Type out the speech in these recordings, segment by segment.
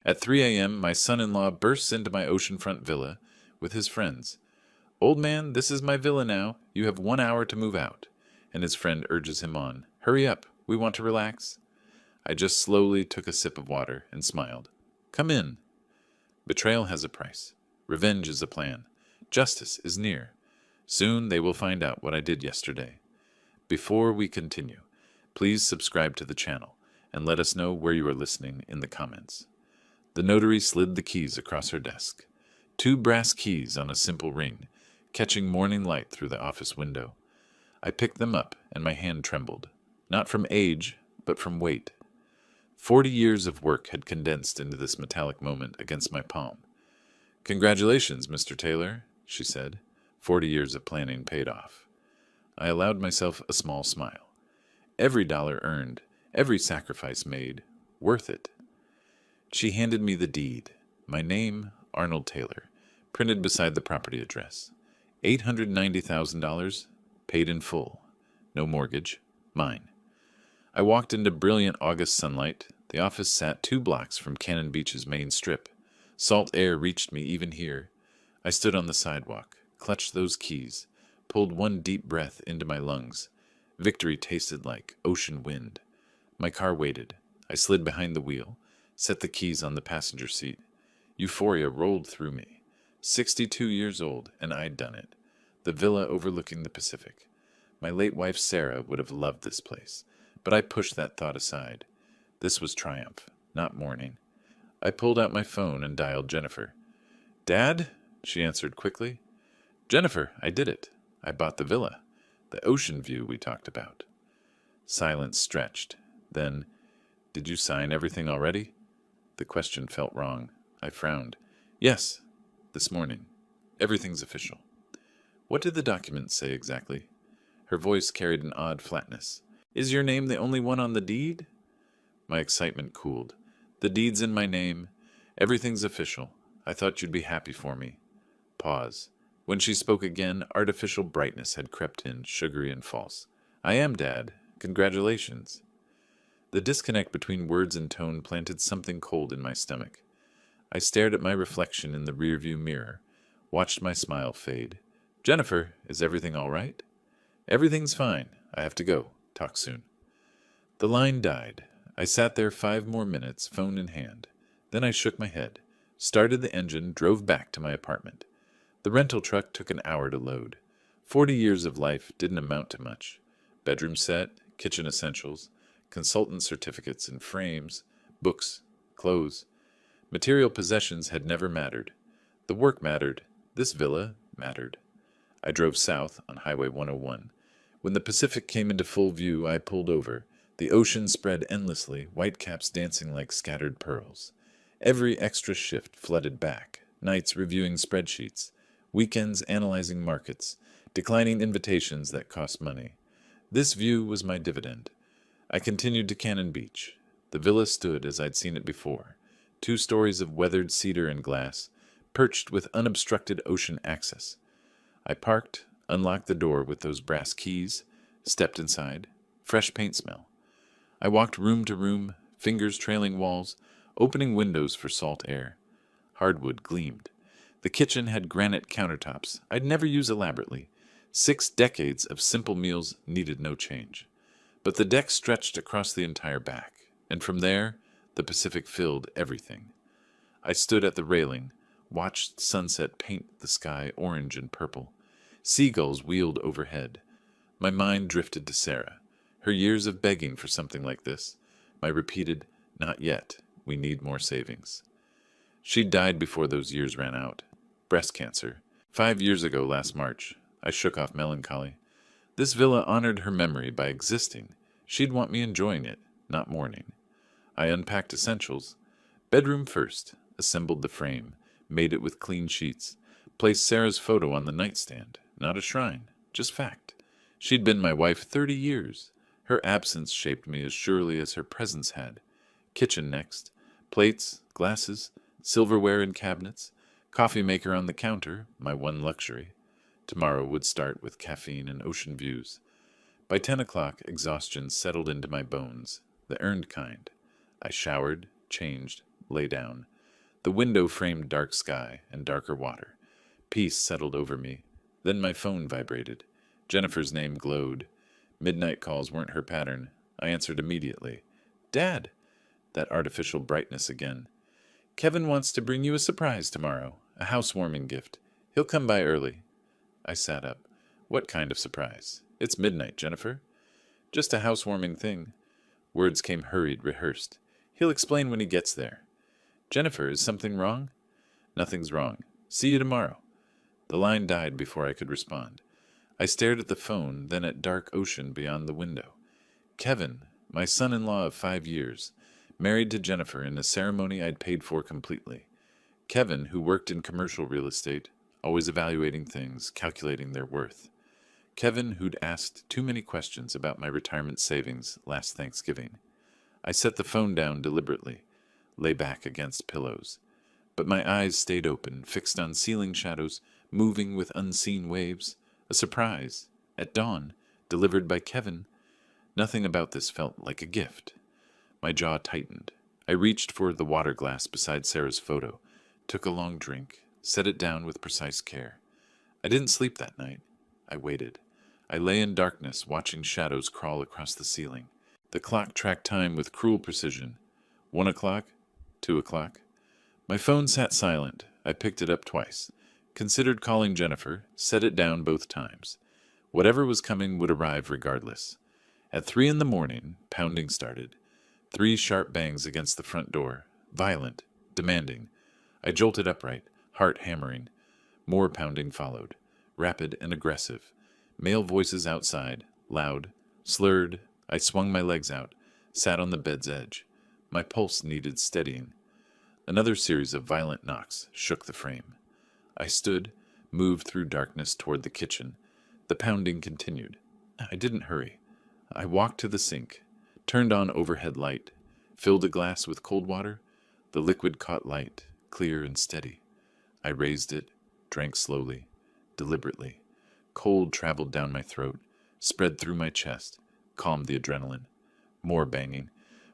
At 3 a.m., my son-in-law bursts into my oceanfront villa with his friends. "Old man, this is my villa now. You have 1 hour to move out." And his friend urges him on. "Hurry up. We want to relax." I just slowly took a sip of water and smiled. "Come in." Betrayal has a price. Revenge is a plan. Justice is near. Soon they will find out what I did yesterday. Before we continue, please subscribe to the channel and let us know where you are listening in the comments. The notary slid the keys across her desk. 2 brass keys on a simple ring, catching morning light through the office window. I picked them up and my hand trembled, not from age, but from weight. 40 years of work had condensed into this metallic moment against my palm. "Congratulations, Mr. Taylor," she said. 40 years of planning paid off. I allowed myself a small smile. Every dollar earned, every sacrifice made, worth it. She handed me the deed. My name, Arnold Taylor, printed beside the property address. $890,000, paid in full. No mortgage, mine. I walked into brilliant August sunlight. The office sat 2 blocks from Cannon Beach's main strip. Salt air reached me even here. I stood on the sidewalk, clutched those keys, pulled one deep breath into my lungs. Victory tasted like ocean wind. My car waited. I slid behind the wheel, set the keys on the passenger seat. Euphoria rolled through me. 62 years old, and I'd done it. The villa overlooking the Pacific. My late wife Sarah would have loved this place, but I pushed that thought aside. This was triumph, not mourning. I pulled out my phone and dialed Jennifer. "Dad?" she answered quickly. "Jennifer, I did it. I bought the villa. The ocean view we talked about." Silence stretched. Then, "Did you sign everything already?" The question felt wrong. I frowned. "Yes, this morning. Everything's official." "What did the document say exactly?" Her voice carried an odd flatness. "Is your name the only one on the deed?" My excitement cooled. "The deed's in my name. Everything's official. I thought you'd be happy for me." Pause. When she spoke again, artificial brightness had crept in, sugary and false. "I am, Dad. Congratulations." The disconnect between words and tone planted something cold in my stomach. I stared at my reflection in the rearview mirror, watched my smile fade. "Jennifer, is everything all right?" "Everything's fine. I have to go. Talk soon." The line died. I sat there 5 more minutes, phone in hand. Then I shook my head, started the engine, drove back to my apartment. The rental truck took an hour to load. 40 years of life didn't amount to much. Bedroom set, kitchen essentials, consultant certificates and frames, books, clothes. Material possessions had never mattered. The work mattered. This villa mattered. I drove south on Highway 101. When the Pacific came into full view, I pulled over. The ocean spread endlessly, whitecaps dancing like scattered pearls. Every extra shift flooded back, nights reviewing spreadsheets, weekends analyzing markets, declining invitations that cost money. This view was my dividend. I continued to Cannon Beach. The villa stood as I'd seen it before, 2 stories of weathered cedar and glass, perched with unobstructed ocean access. I parked, unlocked the door with those brass keys, stepped inside. Fresh paint smell. I walked room to room, fingers trailing walls, opening windows for salt air. Hardwood gleamed. The kitchen had granite countertops I'd never use elaborately. 6 decades of simple meals needed no change. But the deck stretched across the entire back, and from there, the Pacific filled everything. I stood at the railing, watched sunset paint the sky orange and purple. Seagulls wheeled overhead. My mind drifted to Sarah, her years of begging for something like this, my repeated, "Not yet, we need more savings." She died before those years ran out. Breast cancer. 5 years ago last March. I shook off melancholy. This villa honored her memory by existing. She'd want me enjoying it, not mourning. I unpacked essentials. Bedroom first, assembled the frame, made it with clean sheets, placed Sarah's photo on the nightstand. Not a shrine, just fact. She'd been my wife 30 years. Her absence shaped me as surely as her presence had. Kitchen next. Plates, glasses, silverware in cabinets, coffee maker on the counter, my one luxury. Tomorrow would start with caffeine and ocean views. By 10 o'clock, exhaustion settled into my bones, the earned kind. I showered, changed, lay down. The window framed dark sky and darker water. Peace settled over me. Then my phone vibrated. Jennifer's name glowed. Midnight calls weren't her pattern. I answered immediately. Dad! That artificial brightness again. Kevin wants to bring you a surprise tomorrow. A housewarming gift. He'll come by early. I sat up. What kind of surprise? It's midnight, Jennifer. Just a housewarming thing. Words came hurried, rehearsed. He'll explain when he gets there. Jennifer, is something wrong? Nothing's wrong. See you tomorrow. The line died before I could respond. I stared at the phone, then at dark ocean beyond the window. Kevin, my son-in-law of 5 years, married to Jennifer in a ceremony I'd paid for completely. Kevin, who worked in commercial real estate, always evaluating things, calculating their worth. Kevin, who'd asked too many questions about my retirement savings last Thanksgiving. I set the phone down deliberately, lay back against pillows. But my eyes stayed open, fixed on ceiling shadows, moving with unseen waves. A surprise, at dawn, delivered by Kevin. Nothing about this felt like a gift. My jaw tightened. I reached for the water glass beside Sarah's photo, took a long drink, set it down with precise care. I didn't sleep that night. I waited. I lay in darkness, watching shadows crawl across the ceiling. The clock tracked time with cruel precision. 1 o'clock, 2 o'clock. My phone sat silent. I picked it up twice. Considered calling Jennifer, set it down both times. Whatever was coming would arrive regardless. At 3 in the morning, pounding started. 3 sharp bangs against the front door, violent, demanding. I jolted upright, heart hammering. More pounding followed, rapid and aggressive. Male voices outside, loud, slurred. I swung my legs out, sat on the bed's edge. My pulse needed steadying. Another series of violent knocks shook the frame. I stood, moved through darkness toward the kitchen. The pounding continued. I didn't hurry. I walked to the sink, turned on overhead light, filled a glass with cold water. The liquid caught light, clear and steady. I raised it, drank slowly, deliberately. Cold traveled down my throat, spread through my chest, calmed the adrenaline. More banging,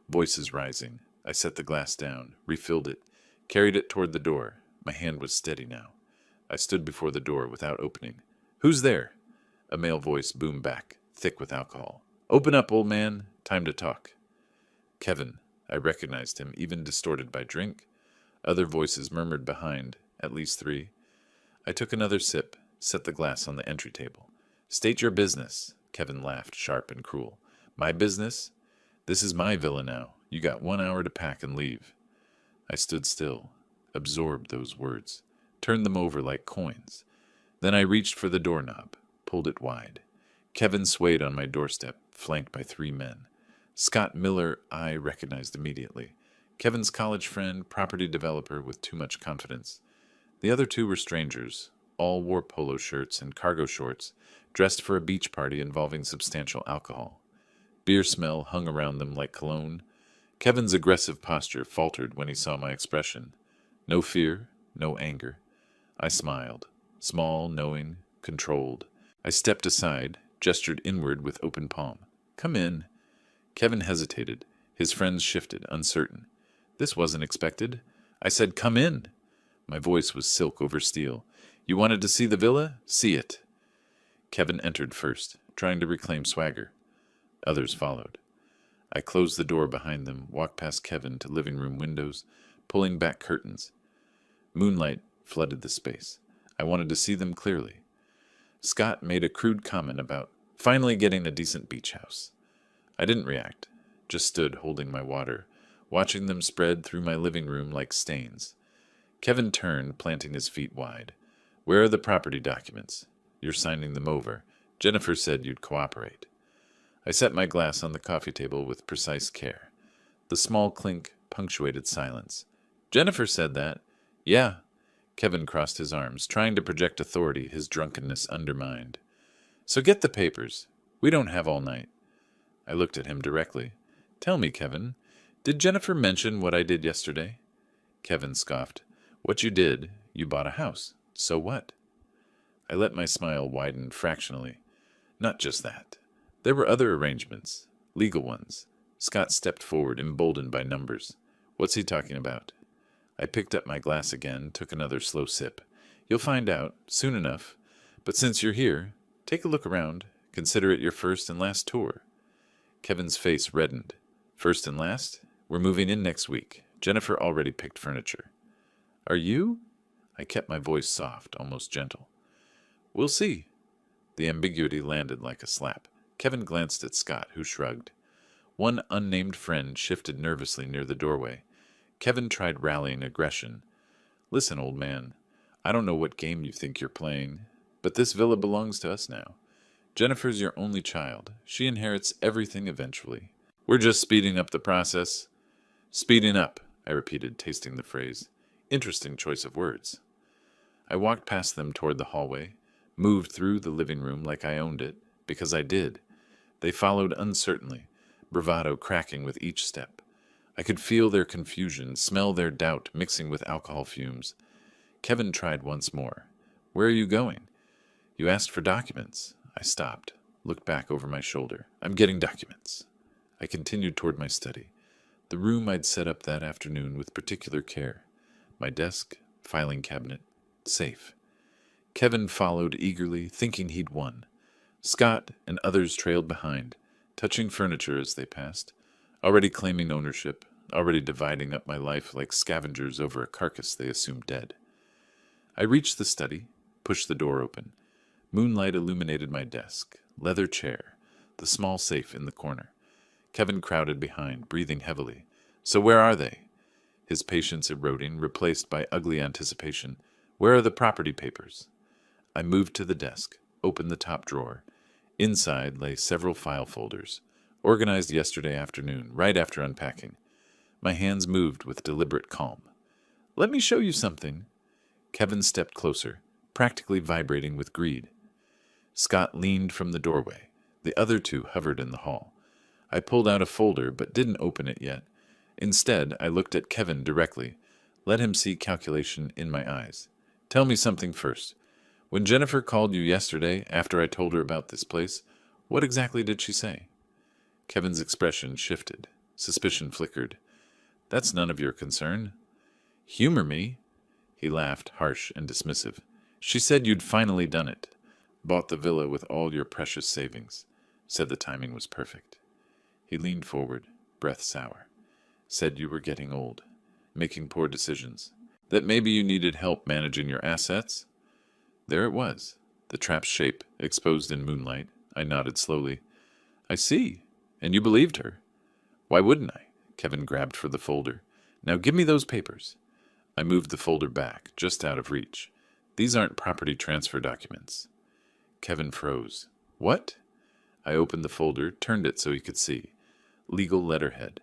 voices rising. I set the glass down, refilled it, carried it toward the door. My hand was steady now. I stood before the door without opening. Who's there? A male voice boomed back, thick with alcohol. Open up, old man. Time to talk. Kevin. I recognized him, even distorted by drink. Other voices murmured behind, at least 3. I took another sip, set the glass on the entry table. State your business. Kevin laughed, sharp and cruel. My business? This is my villa now. You got 1 hour to pack and leave. I stood still, absorbed those words, turned them over like coins. Then I reached for the doorknob, pulled it wide. Kevin swayed on my doorstep, flanked by 3 men. Scott Miller I recognized immediately. Kevin's college friend, property developer with too much confidence. The other 2 were strangers. All wore polo shirts and cargo shorts, dressed for a beach party involving substantial alcohol. Beer smell hung around them like cologne. Kevin's aggressive posture faltered when he saw my expression. No fear, no anger. I smiled, small, knowing, controlled. I stepped aside, gestured inward with open palm. Come in. Kevin hesitated. His friends shifted, uncertain. This wasn't expected. I said, come in. My voice was silk over steel. You wanted to see the villa? See it. Kevin entered first, trying to reclaim swagger. Others followed. I closed the door behind them, walked past Kevin to living room windows, pulling back curtains. Moonlight flooded the space. I wanted to see them clearly. Scott made a crude comment about finally getting a decent beach house. I didn't react, just stood holding my water, watching them spread through my living room like stains. Kevin turned, planting his feet wide. Where are the property documents? You're signing them over. Jennifer said you'd cooperate. I set my glass on the coffee table with precise care. The small clink punctuated silence. Jennifer said that. Yeah. Kevin crossed his arms, trying to project authority his drunkenness undermined. So get the papers. We don't have all night. I looked at him directly. Tell me, Kevin, did Jennifer mention what I did yesterday? Kevin scoffed. What you did, you bought a house. So what? I let my smile widen fractionally. Not just that. There were other arrangements, legal ones. Scott stepped forward, emboldened by numbers. What's he talking about? I picked up my glass again, took another slow sip. You'll find out, soon enough. But since you're here, take a look around. Consider it your first and last tour. Kevin's face reddened. First and last? We're moving in next week. Jennifer already picked furniture. Are you? I kept my voice soft, almost gentle. We'll see. The ambiguity landed like a slap. Kevin glanced at Scott, who shrugged. One unnamed friend shifted nervously near the doorway. Kevin tried rallying aggression. Listen, old man, I don't know what game you think you're playing, but this villa belongs to us now. Jennifer's your only child. She inherits everything eventually. We're just speeding up the process. Speeding up, I repeated, tasting the phrase. Interesting choice of words. I walked past them toward the hallway, moved through the living room like I owned it, because I did. They followed uncertainly, bravado cracking with each step. I could feel their confusion, smell their doubt mixing with alcohol fumes. Kevin tried once more. Where are you going? You asked for documents. I stopped, looked back over my shoulder. I'm getting documents. I continued toward my study, the room I'd set up that afternoon with particular care. My desk, filing cabinet, safe. Kevin followed eagerly, thinking he'd won. Scott and others trailed behind, touching furniture as they passed, already claiming ownership, already dividing up my life like scavengers over a carcass they assumed dead. I reached the study, pushed the door open. Moonlight illuminated my desk, leather chair, the small safe in the corner. Kevin crowded behind, breathing heavily. So where are they? His patience eroding, replaced by ugly anticipation. Where are the property papers? I moved to the desk, opened the top drawer. Inside lay several file folders, organized yesterday afternoon, right after unpacking. My hands moved with deliberate calm. Let me show you something. Kevin stepped closer, practically vibrating with greed. Scott leaned from the doorway. The other two hovered in the hall. I pulled out a folder but didn't open it yet. Instead, I looked at Kevin directly, let him see calculation in my eyes. Tell me something first. When Jennifer called you yesterday, after I told her about this place, what exactly did she say? Kevin's expression shifted. Suspicion flickered. That's none of your concern. Humor me. He laughed, harsh and dismissive. She said you'd finally done it. Bought the villa with all your precious savings. Said the timing was perfect. He leaned forward, breath sour. Said you were getting old, making poor decisions. That maybe you needed help managing your assets. There it was, the trap's shape, exposed in moonlight. I nodded slowly. I see. And you believed her. Why wouldn't I? Kevin grabbed for the folder. Now give me those papers. I moved the folder back, just out of reach. These aren't property transfer documents. Kevin froze. What? I opened the folder, turned it so he could see. Legal letterhead.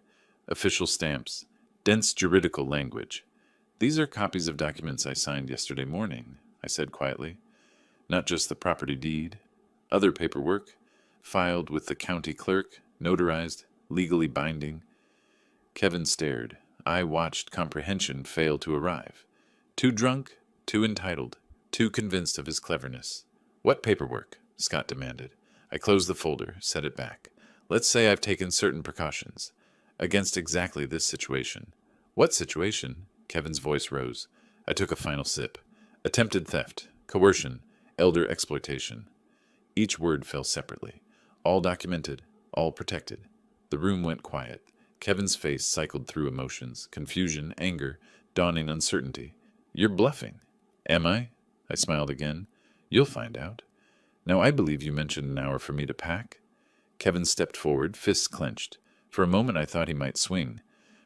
Official stamps. Dense juridical language. These are copies of documents I signed yesterday morning, I said quietly. Not just the property deed. Other paperwork. Filed with the county clerk, notarized, legally binding. Kevin stared. I watched comprehension fail to arrive. Too drunk, too entitled, too convinced of his cleverness. What paperwork? Scott demanded. I closed the folder, set it back. Let's say I've taken certain precautions. Against exactly this situation. What situation? Kevin's voice rose. I took a final sip. Attempted theft, coercion, elder exploitation. Each word fell separately. All documented, all protected. The room went quiet. Kevin's face cycled through emotions, confusion, anger, dawning uncertainty. You're bluffing. Am I? I smiled again. You'll find out. Now I believe you mentioned an hour for me to pack. Kevin stepped forward, fists clenched. For a moment I thought he might swing,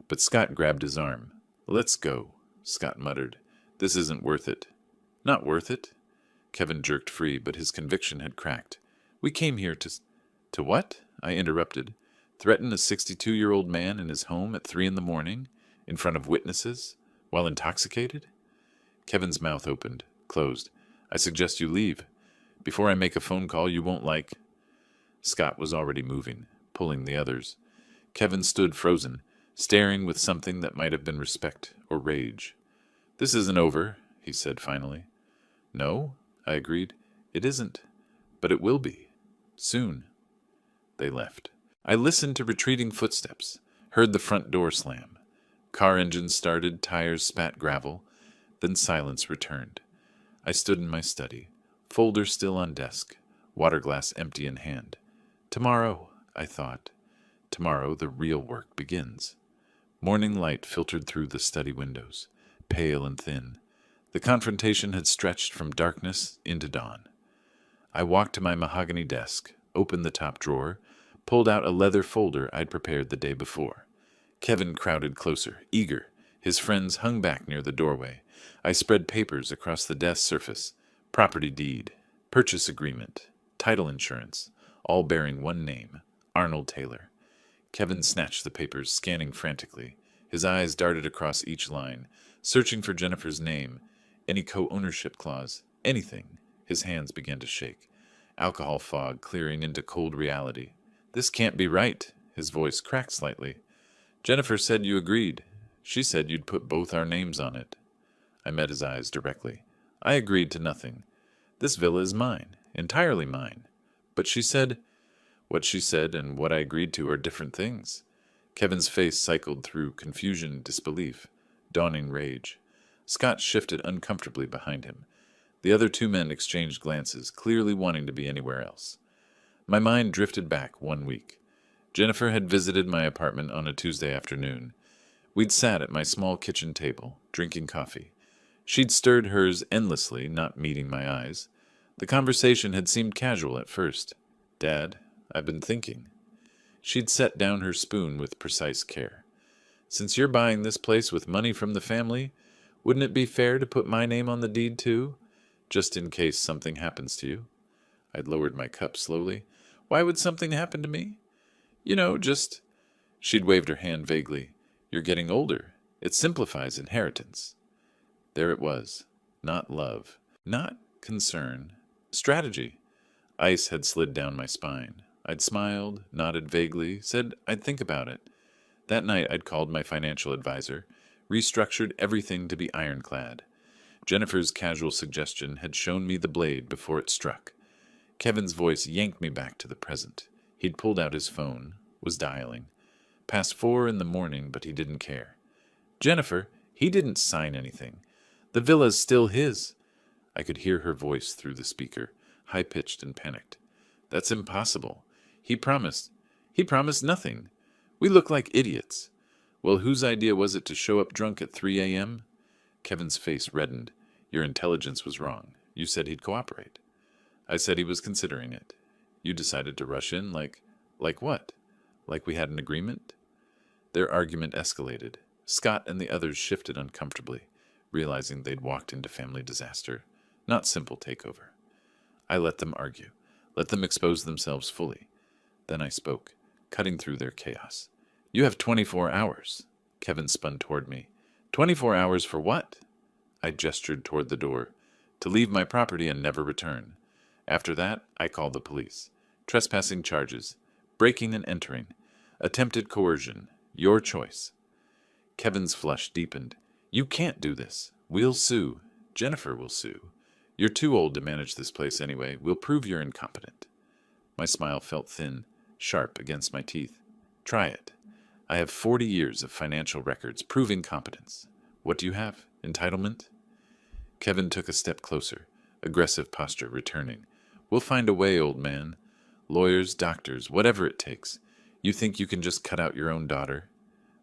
but Scott grabbed his arm. Let's go, Scott muttered. This isn't worth it. Not worth it? Kevin jerked free, but his conviction had cracked. We came here to... To what? I interrupted. Threaten a 62-year-old man in his home at 3 a.m, in front of witnesses, while intoxicated? Kevin's mouth opened, closed. I suggest you leave. Before I make a phone call you won't like... Scott was already moving, pulling the others. Kevin stood frozen, staring with something that might have been respect or rage. This isn't over, he said finally. No, I agreed. It isn't. But it will be. Soon. They left. I listened to retreating footsteps, heard the front door slam. Car engine started, tires spat gravel, then silence returned. I stood in my study, folder still on desk, water glass empty in hand. Tomorrow, I thought. Tomorrow the real work begins. Morning light filtered through the study windows, pale and thin. The confrontation had stretched from darkness into dawn. I walked to my mahogany desk, opened the top drawer, pulled out a leather folder I'd prepared the day before. Kevin crowded closer, eager. His friends hung back near the doorway. I spread papers across the desk surface. Property deed, purchase agreement, title insurance, all bearing one name, Arnold Taylor. Kevin snatched the papers, scanning frantically. His eyes darted across each line, searching for Jennifer's name, any co-ownership clause, anything. His hands began to shake. Alcohol fog clearing into cold reality. This can't be right. His voice cracked slightly. Jennifer said you agreed. She said you'd put both our names on it. I met his eyes directly. I agreed to nothing. This villa is mine, entirely mine. But she said... What she said and what I agreed to are different things. Kevin's face cycled through confusion, disbelief, dawning rage. Scott shifted uncomfortably behind him. The other two men exchanged glances, clearly wanting to be anywhere else. My mind drifted back 1 week. Jennifer had visited my apartment on a Tuesday afternoon. We'd sat at my small kitchen table, drinking coffee. She'd stirred hers endlessly, not meeting my eyes. The conversation had seemed casual at first. Dad, I've been thinking. She'd set down her spoon with precise care. Since you're buying this place with money from the family, wouldn't it be fair to put my name on the deed too? Just in case something happens to you. I'd lowered my cup slowly. Why would something happen to me? Just... She'd waved her hand vaguely. You're getting older. It simplifies inheritance. There it was. Not love. Not concern. Strategy. Ice had slid down my spine. I'd smiled, nodded vaguely, said I'd think about it. That night I'd called my financial advisor, restructured everything to be ironclad. Jennifer's casual suggestion had shown me the blade before it struck. Kevin's voice yanked me back to the present. He'd pulled out his phone, was dialing. Past 4 a.m, but he didn't care. Jennifer, he didn't sign anything. The villa's still his. I could hear her voice through the speaker, high-pitched and panicked. That's impossible. He promised nothing. We look like idiots. Well, whose idea was it to show up drunk at 3 a.m.? Kevin's face reddened. Your intelligence was wrong. You said he'd cooperate. I said he was considering it. You decided to rush in like what? Like we had an agreement? Their argument escalated. Scott and the others shifted uncomfortably, realizing they'd walked into family disaster, not simple takeover. I let them argue, let them expose themselves fully. Then I spoke, cutting through their chaos. You have 24 hours. Kevin spun toward me. 24 hours for what? I gestured toward the door. To leave my property and never return. After that, I called the police. Trespassing charges, breaking and entering, attempted coercion, your choice. Kevin's flush deepened. You can't do this. We'll sue. Jennifer will sue. You're too old to manage this place anyway. We'll prove you're incompetent. My smile felt thin, sharp against my teeth. Try it. I have 40 years of financial records proving competence. What do you have? Entitlement? Kevin took a step closer, aggressive posture returning. We'll find a way, old man. Lawyers, doctors, whatever it takes. You think you can just cut out your own daughter?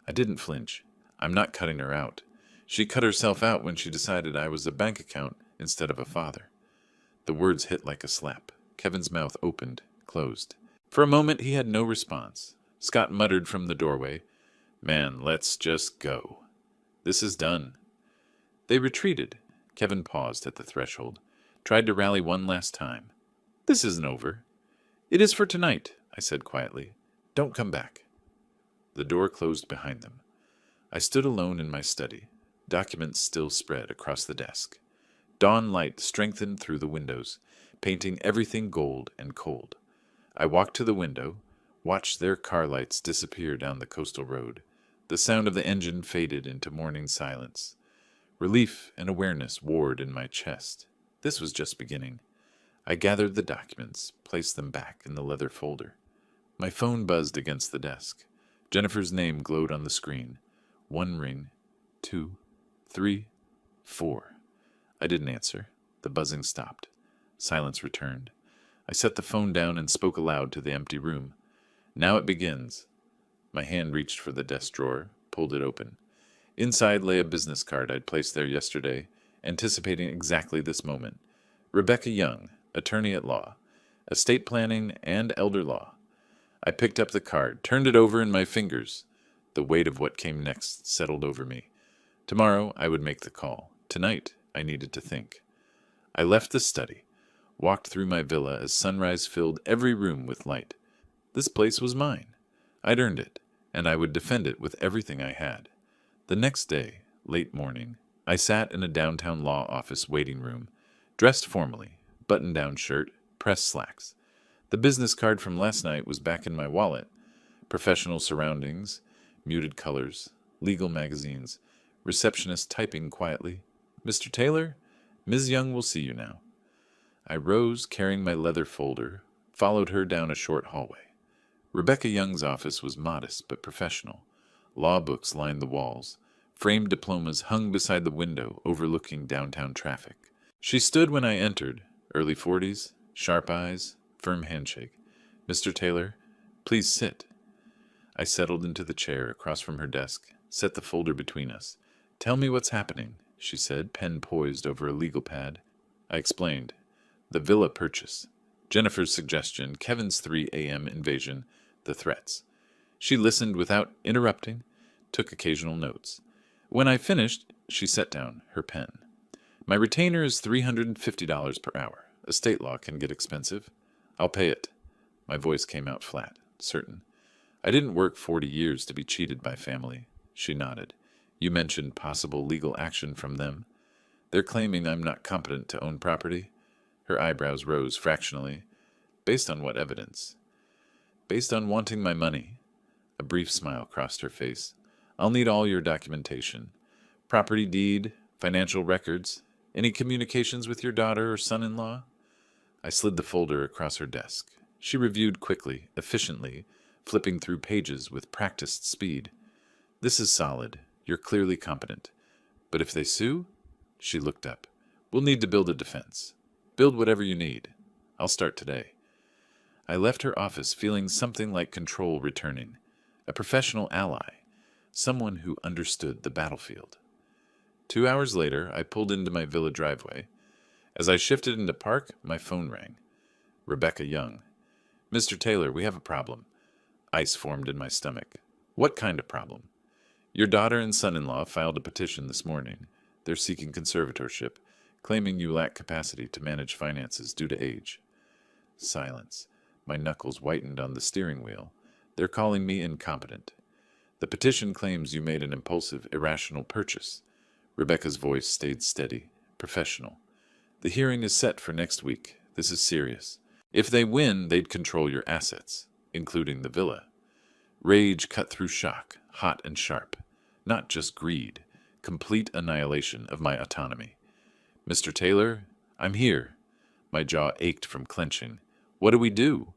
I didn't flinch. I'm not cutting her out. She cut herself out when she decided I was a bank account instead of a father. The words hit like a slap. Kevin's mouth opened, closed. For a moment he had no response. Scott muttered from the doorway, Man, let's just go. This is done. They retreated. Kevin paused at the threshold, tried to rally one last time. This isn't over. It is for tonight, I said quietly. Don't come back. The door closed behind them. I stood alone in my study, documents still spread across the desk. Dawn light strengthened through the windows, painting everything gold and cold. I walked to the window, watched their car lights disappear down the coastal road. The sound of the engine faded into morning silence. Relief and awareness warred in my chest. This was just beginning. I gathered the documents, placed them back in the leather folder. My phone buzzed against the desk. Jennifer's name glowed on the screen. One ring, two, three, four. I didn't answer. The buzzing stopped. Silence returned. I set the phone down and spoke aloud to the empty room. Now it begins. My hand reached for the desk drawer, pulled it open. Inside lay a business card I'd placed there yesterday, anticipating exactly this moment. Rebecca Young, attorney at law, estate planning and elder law. I picked up the card, turned it over in my fingers. The weight of what came next settled over me. Tomorrow I would make the call. Tonight I needed to think. I left the study, walked through my villa as sunrise filled every room with light. This place was mine. I'd earned it, and I would defend it with everything I had. The next day, late morning, I sat in a downtown law office waiting room, dressed formally, button-down shirt, pressed slacks. The business card from last night was back in my wallet. Professional surroundings, muted colors, legal magazines, receptionist typing quietly. "Mr. Taylor, Ms. Young will see you now." I rose, carrying my leather folder, followed her down a short hallway. Rebecca Young's office was modest but professional. Law books lined the walls. Framed diplomas hung beside the window overlooking downtown traffic. She stood when I entered, early 40s, sharp eyes, firm handshake. "Mr. Taylor, please sit." I settled into the chair across from her desk, set the folder between us. "Tell me what's happening," she said, pen poised over a legal pad. I explained. The villa purchase. Jennifer's suggestion, Kevin's 3 a.m. invasion, the threats. She listened without interrupting, took occasional notes. When I finished, she set down her pen. "My retainer is $350 per hour. Estate law can get expensive. I'll pay it." My voice came out flat, certain. "I didn't work 40 years to be cheated by family." She nodded. "You mentioned possible legal action from them. They're claiming I'm not competent to own property." Her eyebrows rose fractionally. "Based on what evidence?" "Based on wanting my money." A brief smile crossed her face. "I'll need all your documentation. Property deed, financial records, any communications with your daughter or son-in-law?" I slid the folder across her desk. She reviewed quickly, efficiently, flipping through pages with practiced speed. "This is solid. You're clearly competent. But if they sue?" She looked up. "We'll need to build a defense. Build whatever you need. I'll start today." I left her office feeling something like control returning. A professional ally. Someone who understood the battlefield. 2 hours later, I pulled into my villa driveway. As I shifted into park, my phone rang. Rebecca Young. "Mr. Taylor, we have a problem." Ice formed in my stomach. "What kind of problem?" "Your daughter and son-in-law filed a petition this morning. They're seeking conservatorship, claiming you lack capacity to manage finances due to age." Silence. My knuckles whitened on the steering wheel. "They're calling me incompetent. The petition claims you made an impulsive, irrational purchase." Rebecca's voice stayed steady, professional. "The hearing is set for next week. This is serious. If they win, they'd control your assets, including the villa." Rage cut through shock, hot and sharp. Not just greed. Complete annihilation of my autonomy. "Mr. Taylor, I'm here." My jaw ached from clenching. "What do we do?"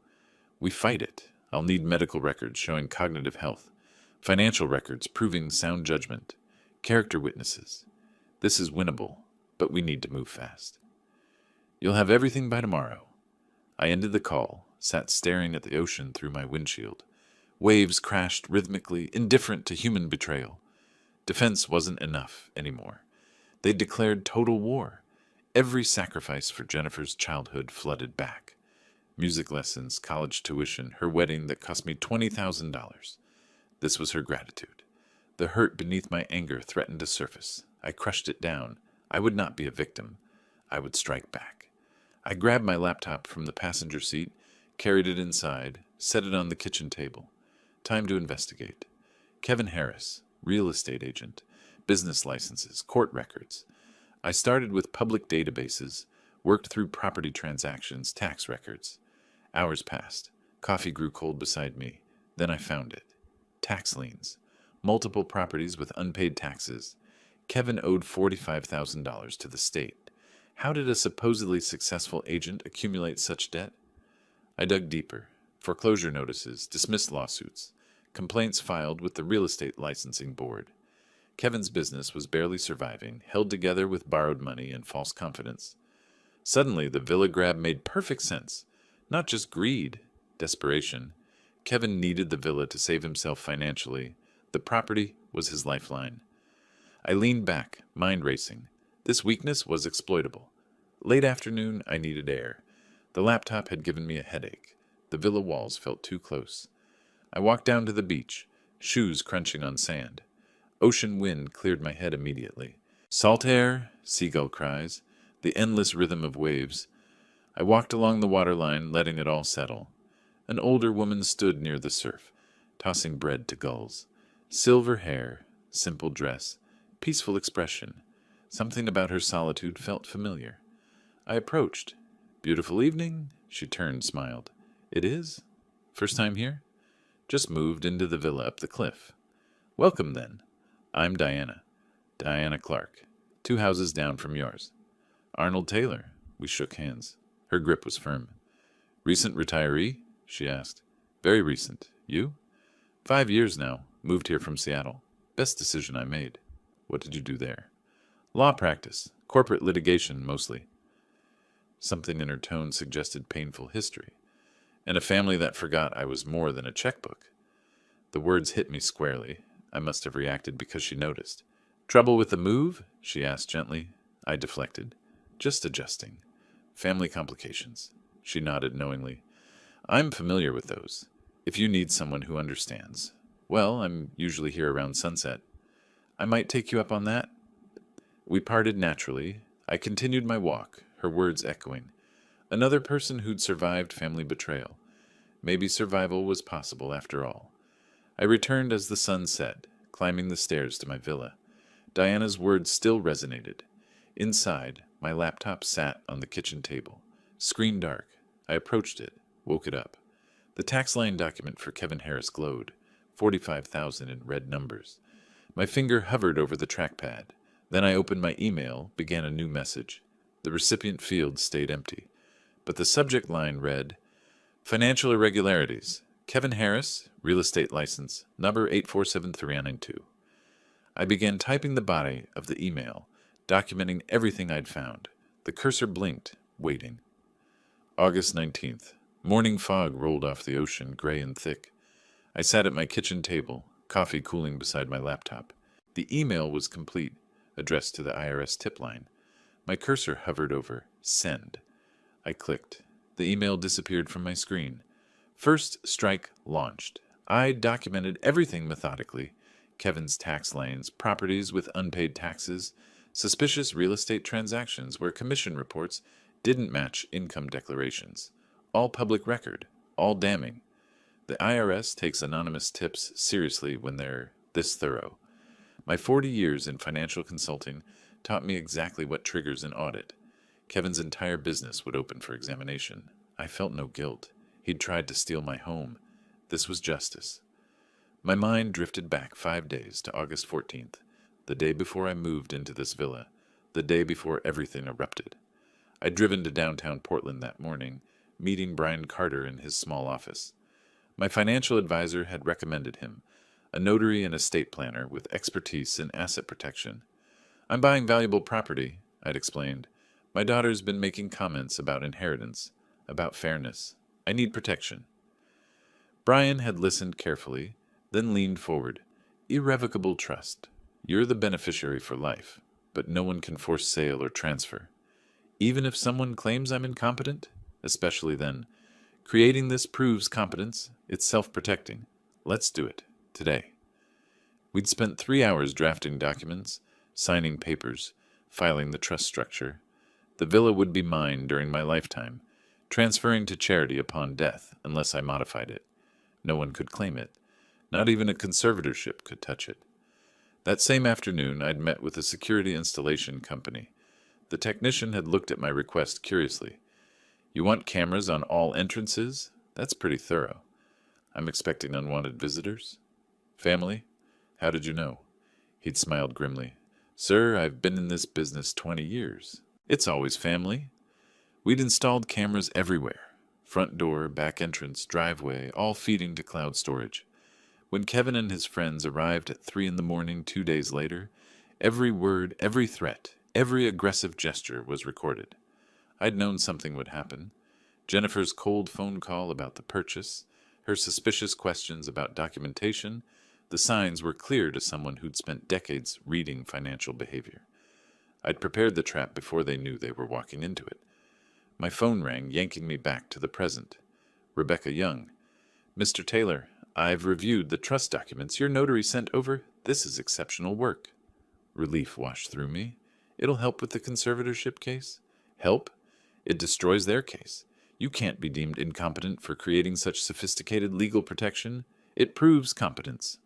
"We fight it. I'll need medical records showing cognitive health, financial records proving sound judgment, character witnesses. This is winnable, but we need to move fast." "You'll have everything by tomorrow." I ended the call, sat staring at the ocean through my windshield. Waves crashed rhythmically, indifferent to human betrayal. Defense wasn't enough anymore. They'd declared total war. Every sacrifice for Jennifer's childhood flooded back. Music lessons, college tuition, her wedding that cost me $20,000. This was her gratitude. The hurt beneath my anger threatened to surface. I crushed it down. I would not be a victim. I would strike back. I grabbed my laptop from the passenger seat, carried it inside, set it on the kitchen table. Time to investigate. Kevin Harris, real estate agent, business licenses, court records. I started with public databases, worked through property transactions, tax records. Hours passed. Coffee grew cold beside me. Then I found it. Tax liens. Multiple properties with unpaid taxes. Kevin owed $45,000 to the state. How did a supposedly successful agent accumulate such debt? I dug deeper. Foreclosure notices, dismissed lawsuits, complaints filed with the real estate licensing board. Kevin's business was barely surviving, held together with borrowed money and false confidence. Suddenly, the villa grab made perfect sense. Not just greed, desperation. Kevin needed the villa to save himself financially. The property was his lifeline. I leaned back, mind racing. This weakness was exploitable. Late afternoon, I needed air. The laptop had given me a headache. The villa walls felt too close. I walked down to the beach, shoes crunching on sand. Ocean wind cleared my head immediately. Salt air, seagull cries, the endless rhythm of waves. I walked along the waterline, letting it all settle. An older woman stood near the surf, tossing bread to gulls. Silver hair, simple dress, peaceful expression. Something about her solitude felt familiar. I approached. "Beautiful evening," she turned, smiled. "It is? First time here?" "Just moved into the villa up the cliff." "Welcome, then. I'm Diana. Diana Clark. 2 houses down from yours." "Arnold Taylor." We shook hands. Her grip was firm. "Recent retiree?" she asked. "Very recent. You?" 5 years now. Moved here from Seattle. Best decision I made." "What did you do there?" "Law practice. Corporate litigation, mostly." Something in her tone suggested painful history. "And a family that forgot I was more than a checkbook." The words hit me squarely. I must have reacted because she noticed. "Trouble with the move?" she asked gently. I deflected. "Just adjusting. Family complications." She nodded knowingly. "I'm familiar with those. If you need someone who understands. Well, I'm usually here around sunset." "I might take you up on that." We parted naturally. I continued my walk, her words echoing. Another person who'd survived family betrayal. Maybe survival was possible after all. I returned as the sun set, climbing the stairs to my villa. Diana's words still resonated. Inside, my laptop sat on the kitchen table. Screen dark. I approached it, woke it up. The tax line document for Kevin Harris glowed. 45,000 in red numbers. My finger hovered over the trackpad. Then I opened my email, began a new message. The recipient field stayed empty. But the subject line read, "Financial irregularities. Kevin Harris, real estate license, number 8473992. I began typing the body of the email, documenting everything I'd found. The cursor blinked, waiting. August 19th. Morning fog rolled off the ocean, gray and thick. I sat at my kitchen table, coffee cooling beside my laptop. The email was complete, addressed to the IRS tip line. My cursor hovered over Send. I clicked. The email disappeared from my screen. First strike launched. I documented everything methodically. Kevin's tax lanes, properties with unpaid taxes, suspicious real estate transactions where commission reports didn't match income declarations. All public record, all damning. The IRS takes anonymous tips seriously when they're this thorough. My 40 years in financial consulting taught me exactly what triggers an audit. Kevin's entire business would open for examination. I felt no guilt. He'd tried to steal my home. This was justice. My mind drifted back 5 days to August 14th, the day before I moved into this villa, the day before everything erupted. I'd driven to downtown Portland that morning, meeting Brian Carter in his small office. My financial advisor had recommended him, a notary and estate planner with expertise in asset protection. "I'm buying valuable property," I'd explained. "My daughter's been making comments about inheritance, about fairness. I need protection." Brian had listened carefully, then leaned forward. "Irrevocable trust. You're the beneficiary for life, but no one can force sale or transfer. Even if someone claims I'm incompetent, especially then, creating this proves competence. It's self-protecting. Let's do it. Today." We'd spent 3 hours drafting documents, signing papers, filing the trust structure. The villa would be mine during my lifetime, transferring to charity upon death unless I modified it. No one could claim it. Not even a conservatorship could touch it. That same afternoon, I'd met with a security installation company. The technician had looked at my request curiously. "You want cameras on all entrances? That's pretty thorough. I'm expecting unwanted visitors? Family? How did you know?" He'd smiled grimly. "Sir, I've been in this business 20 years. It's always family." We'd installed cameras everywhere. Front door, back entrance, driveway, all feeding to cloud storage. When Kevin and his friends arrived at 3 in the morning 2 days later, every word, every threat, every aggressive gesture was recorded. I'd known something would happen. Jennifer's cold phone call about the purchase, her suspicious questions about documentation, the signs were clear to someone who'd spent decades reading financial behavior. I'd prepared the trap before they knew they were walking into it. My phone rang, yanking me back to the present. Rebecca Young. "Mr. Taylor, I've reviewed the trust documents your notary sent over. This is exceptional work." Relief washed through me. "It'll help with the conservatorship case?" "Help? It destroys their case. You can't be deemed incompetent for creating such sophisticated legal protection. It proves competence."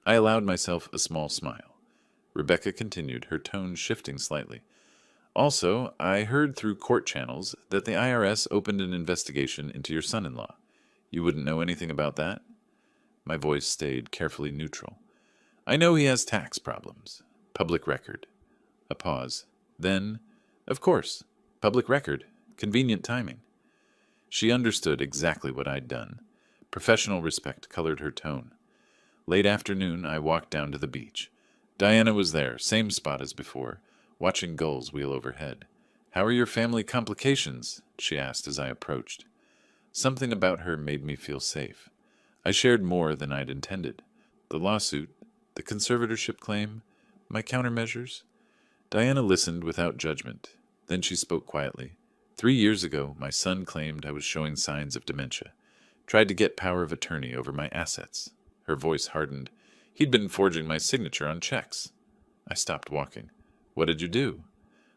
I allowed myself a small smile. Rebecca continued, her tone shifting slightly. "Also, I heard through court channels that the IRS opened an investigation into your son-in-law. You wouldn't know anything about that?" My voice stayed carefully neutral. "I know he has tax problems. Public record." A pause. Then, "Of course. Public record. Convenient timing." She understood exactly what I'd done. Professional respect colored her tone. Late afternoon, I walked down to the beach. Diana was there, same spot as before, watching gulls wheel overhead. "How are your family complications?" she asked as I approached. Something about her made me feel safe. I shared more than I'd intended. The lawsuit, the conservatorship claim, my countermeasures. Diana listened without judgment. Then she spoke quietly. 3 years ago, my son claimed I was showing signs of dementia. Tried to get power of attorney over my assets. Her voice hardened. He'd been forging my signature on checks. I stopped walking. "What did you do?"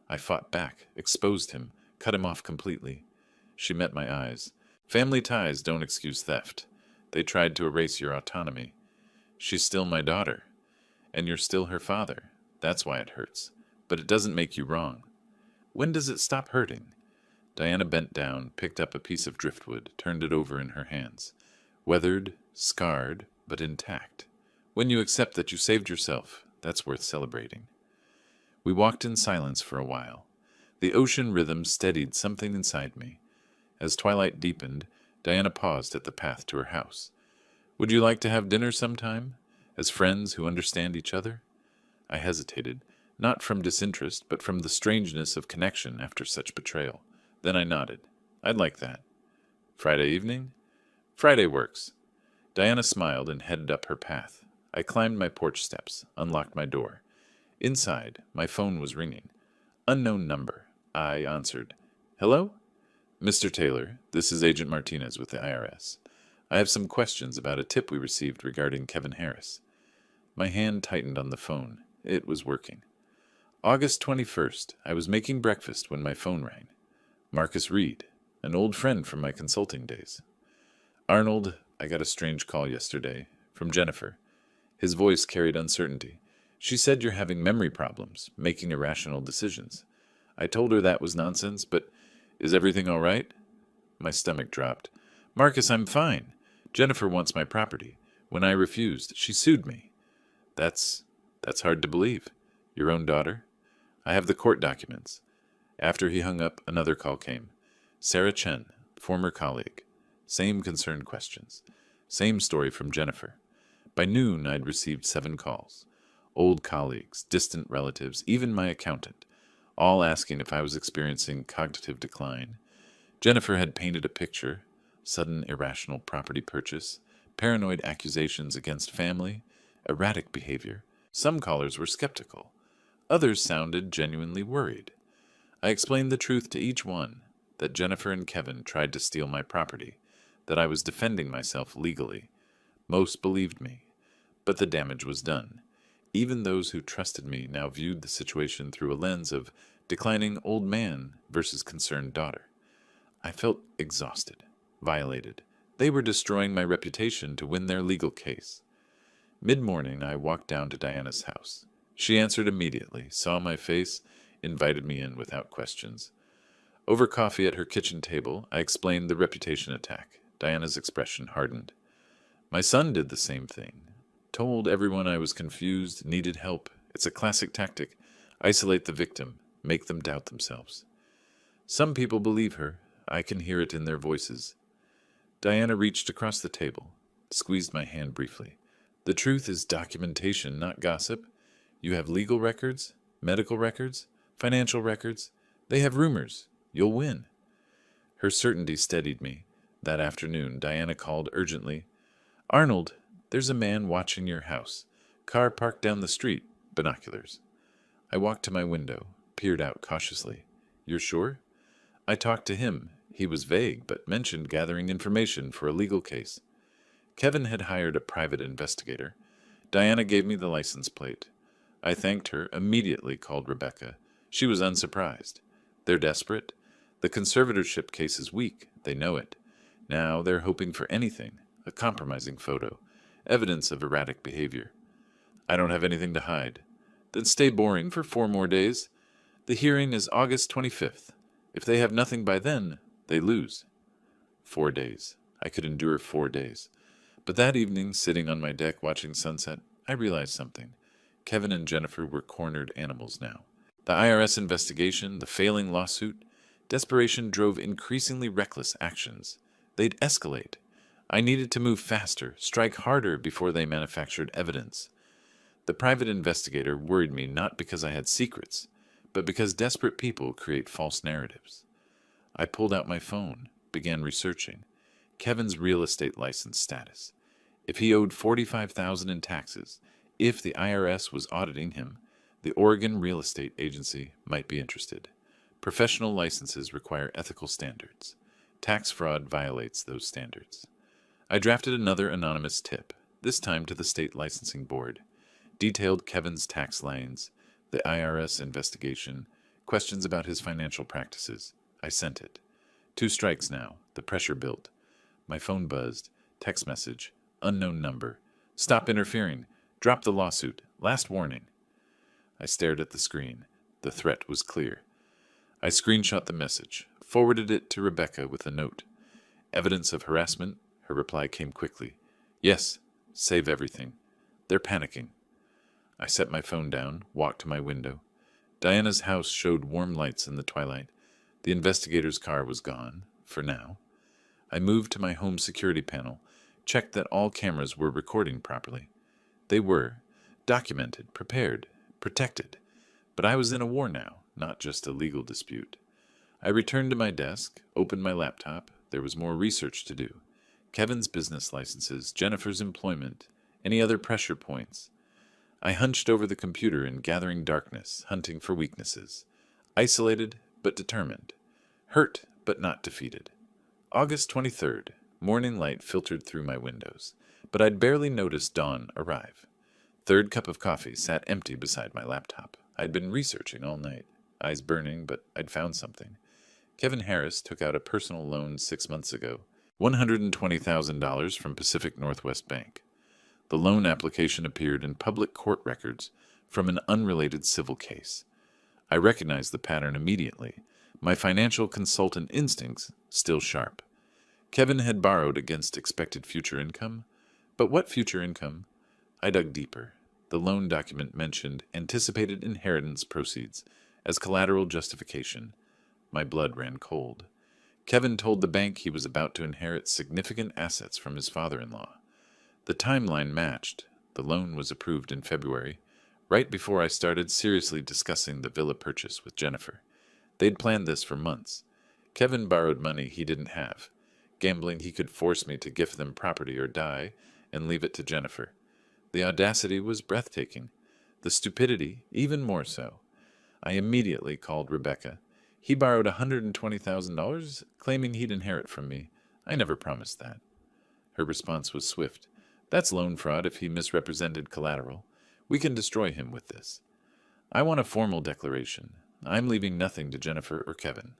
I fought back, exposed him, cut him off completely. She met my eyes. "Family ties don't excuse theft. They tried to erase your autonomy. She's still my daughter. And you're still her father. That's why it hurts. But it doesn't make you wrong." "When does it stop hurting?" Diana bent down, picked up a piece of driftwood, turned it over in her hands. "Weathered, scarred, but intact. When you accept that you saved yourself, that's worth celebrating." We walked in silence for a while. The ocean rhythm steadied something inside me. As twilight deepened, Diana paused at the path to her house. "Would you like to have dinner sometime, as friends who understand each other?" I hesitated, not from disinterest, but from the strangeness of connection after such betrayal. Then I nodded. "I'd like that." "Friday evening?" "Friday works." Diana smiled and headed up her path. I climbed my porch steps, unlocked my door. Inside, my phone was ringing. Unknown number. I answered. "Hello?" "Mr. Taylor, this is Agent Martinez with the IRS. I have some questions about a tip we received regarding Kevin Harris." My hand tightened on the phone. It was working. "August 21st. I was making breakfast when my phone rang. Marcus Reed, an old friend from my consulting days." "Arnold, I got a strange call yesterday, from Jennifer." His voice carried uncertainty. "She said you're having memory problems, making irrational decisions. I told her that was nonsense, but is everything all right?" My stomach dropped. "Marcus, I'm fine. Jennifer wants my property. When I refused, she sued me." That's hard to believe. Your own daughter?" "I have the court documents." After he hung up, another call came. Sarah Chen, former colleague. Same concerned questions. Same story from Jennifer. By noon, I'd received 7 calls. Old colleagues, distant relatives, even my accountant, all asking if I was experiencing cognitive decline. Jennifer had painted a picture: sudden irrational property purchase, paranoid accusations against family, erratic behavior. Some callers were skeptical. Others sounded genuinely worried. I explained the truth to each one, that Jennifer and Kevin tried to steal my property, that I was defending myself legally. Most believed me, but the damage was done. Even those who trusted me now viewed the situation through a lens of declining old man versus concerned daughter. I felt exhausted, violated. They were destroying my reputation to win their legal case. Mid-morning, I walked down to Diana's house. She answered immediately, saw my face, invited me in without questions. Over coffee at her kitchen table, I explained the reputation attack. Diana's expression hardened. "My son did the same thing. Told everyone I was confused, needed help. It's a classic tactic. Isolate the victim, make them doubt themselves." "Some people believe her. I can hear it in their voices." Diana reached across the table, squeezed my hand briefly. The truth is documentation, not gossip. You have legal records, medical records, financial records. They have rumors. You'll win. Her certainty steadied me. That afternoon, Diana called urgently. Arnold, there's a man watching your house. Car parked down the street. Binoculars. I walked to my window, peered out cautiously. You're sure? I talked to him. He was vague, but mentioned gathering information for a legal case. Kevin had hired a private investigator. Diana gave me the license plate. I thanked her, immediately called Rebecca. She was unsurprised. They're desperate. The conservatorship case is weak. They know it. Now they're hoping for anything, a compromising photo, evidence of erratic behavior. I don't have anything to hide. Then stay boring for 4 more days. The hearing is August 25th. If they have nothing by then, they lose. 4 days. I could endure 4 days. But that evening, sitting on my deck watching sunset, I realized something. Kevin and Jennifer were cornered animals now. The IRS investigation, the failing lawsuit, desperation drove increasingly reckless actions. They'd escalate. I needed to move faster, strike harder before they manufactured evidence. The private investigator worried me not because I had secrets, but because desperate people create false narratives. I pulled out my phone, began researching. Kevin's real estate license status. If he owed $45,000 in taxes, if the IRS was auditing him, the Oregon Real Estate Agency might be interested. Professional licenses require ethical standards. Tax fraud violates those standards. I drafted another anonymous tip, this time to the state licensing board. Detailed Kevin's tax liens, the IRS investigation, questions about his financial practices. I sent it. 2 strikes now. The pressure built. My phone buzzed. Text message. Unknown number. Stop interfering. Drop the lawsuit. Last warning. I stared at the screen. The threat was clear. I screenshot the message, forwarded it to Rebecca with a note. Evidence of harassment? Her reply came quickly. Yes. Save everything. They're panicking. I set my phone down, walked to my window. Diana's house showed warm lights in the twilight. The investigator's car was gone, for now. I moved to my home security panel, checked that all cameras were recording properly. They were, documented, prepared, protected. But I was in a war now, not just a legal dispute. I returned to my desk, opened my laptop. There was more research to do. Kevin's business licenses, Jennifer's employment, any other pressure points. I hunched over the computer in gathering darkness, hunting for weaknesses. Isolated, but determined. Hurt, but not defeated. August 23rd. Morning light filtered through my windows, but I'd barely noticed dawn arrive. 3rd cup of coffee sat empty beside my laptop. I'd been researching all night, eyes burning, but I'd found something. Kevin Harris took out a personal loan 6 months ago, $120,000 from Pacific Northwest Bank. The loan application appeared in public court records from an unrelated civil case. I recognized the pattern immediately, my financial consultant instincts still sharp. Kevin had borrowed against expected future income, but what future income? I dug deeper. The loan document mentioned anticipated inheritance proceeds as collateral justification. My blood ran cold. Kevin told the bank he was about to inherit significant assets from his father-in-law. The timeline matched. The loan was approved in February, right before I started seriously discussing the villa purchase with Jennifer. They'd planned this for months. Kevin borrowed money he didn't have, gambling he could force me to gift them property or die and leave it to Jennifer. The audacity was breathtaking. The stupidity, even more so. I immediately called Rebecca. He borrowed $120,000, claiming he'd inherit from me. I never promised that. Her response was swift. That's loan fraud if he misrepresented collateral. We can destroy him with this. I want a formal declaration. I'm leaving nothing to Jennifer or Kevin.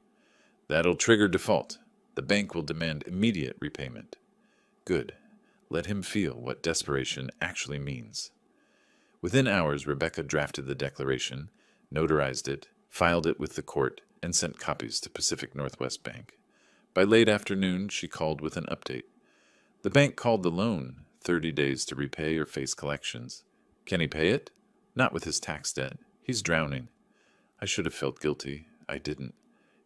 That'll trigger default. The bank will demand immediate repayment. Good. Let him feel what desperation actually means. Within hours, Rebecca drafted the declaration, notarized it, filed it with the court, and sent copies to Pacific Northwest Bank. By late afternoon, she called with an update. The bank called the loan, 30 days to repay or face collections. Can he pay it? Not with his tax debt. He's drowning. I should have felt guilty. I didn't.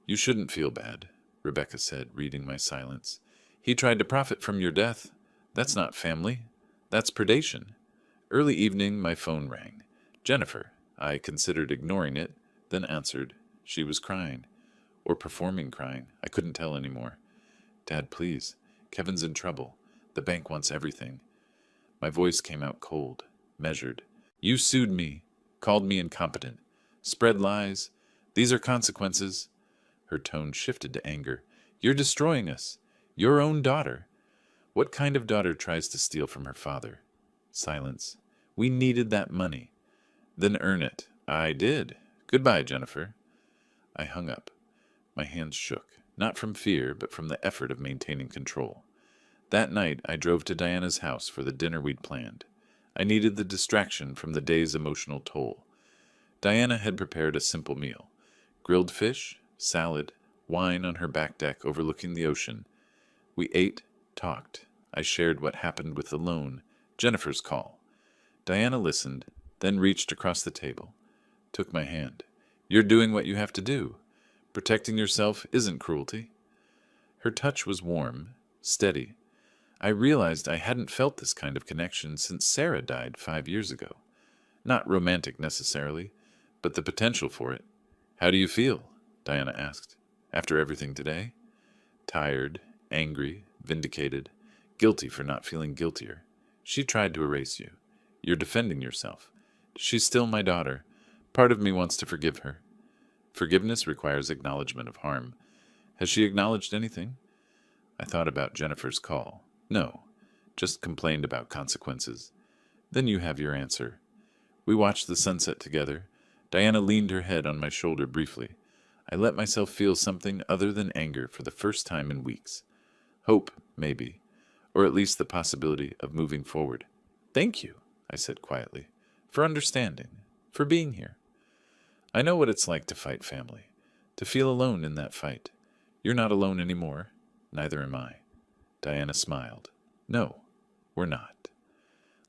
You shouldn't feel bad, Rebecca said, reading my silence. He tried to profit from your death. That's not family. That's predation. Early evening, my phone rang. Jennifer. I considered ignoring it, then answered. She was crying. Or performing crying. I couldn't tell anymore. Dad, please. Kevin's in trouble. The bank wants everything. My voice came out cold, measured. You sued me, called me incompetent, spread lies. These are consequences. Her tone shifted to anger. You're destroying us. Your own daughter. What kind of daughter tries to steal from her father? Silence. We needed that money. Then earn it. I did. Goodbye, Jennifer. I hung up. My hands shook, not from fear, but from the effort of maintaining control. That night, I drove to Diana's house for the dinner we'd planned. I needed the distraction from the day's emotional toll. Diana had prepared a simple meal. Grilled fish, salad, wine on her back deck overlooking the ocean. We ate, talked. I shared what happened with the loan, Jennifer's call. Diana listened, then reached across the table, took my hand. You're doing what you have to do. Protecting yourself isn't cruelty. Her touch was warm, steady. I realized I hadn't felt this kind of connection since Sarah died 5 years ago. Not romantic necessarily, but the potential for it. How do you feel? Diana asked. After everything today? Tired, angry, vindicated, guilty for not feeling guiltier. She tried to erase you. You're defending yourself. She's still my daughter. Part of me wants to forgive her. Forgiveness requires acknowledgement of harm. Has she acknowledged anything? I thought about Jennifer's call. No, just complained about consequences. Then you have your answer. We watched the sunset together. Diana leaned her head on my shoulder briefly. I let myself feel something other than anger for the first time in weeks. Hope, maybe, or at least the possibility of moving forward. Thank you, I said quietly, for understanding, for being here. I know what it's like to fight family, to feel alone in that fight. You're not alone anymore. Neither am I. Diana smiled. No, we're not.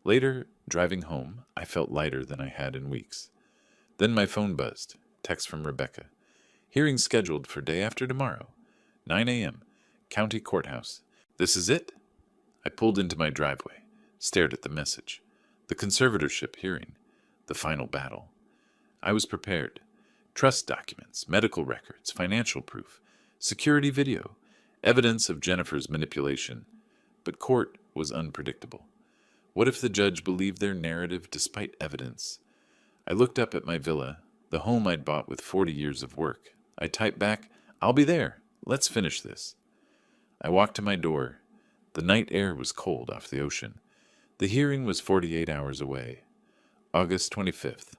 Later, driving home, I felt lighter than I had in weeks. Then my phone buzzed. Text from Rebecca. Hearing scheduled for day after tomorrow. 9 a.m. County Courthouse. This is it? I pulled into my driveway, stared at the message. The conservatorship hearing. The final battle. I was prepared. Trust documents, medical records, financial proof, security video, evidence of Jennifer's manipulation. But court was unpredictable. What if the judge believed their narrative despite evidence? I looked up at my villa, the home I'd bought with 40 years of work. I typed back, I'll be there. Let's finish this. I walked to my door. The night air was cold off the ocean. The hearing was 48 hours away. August 25th.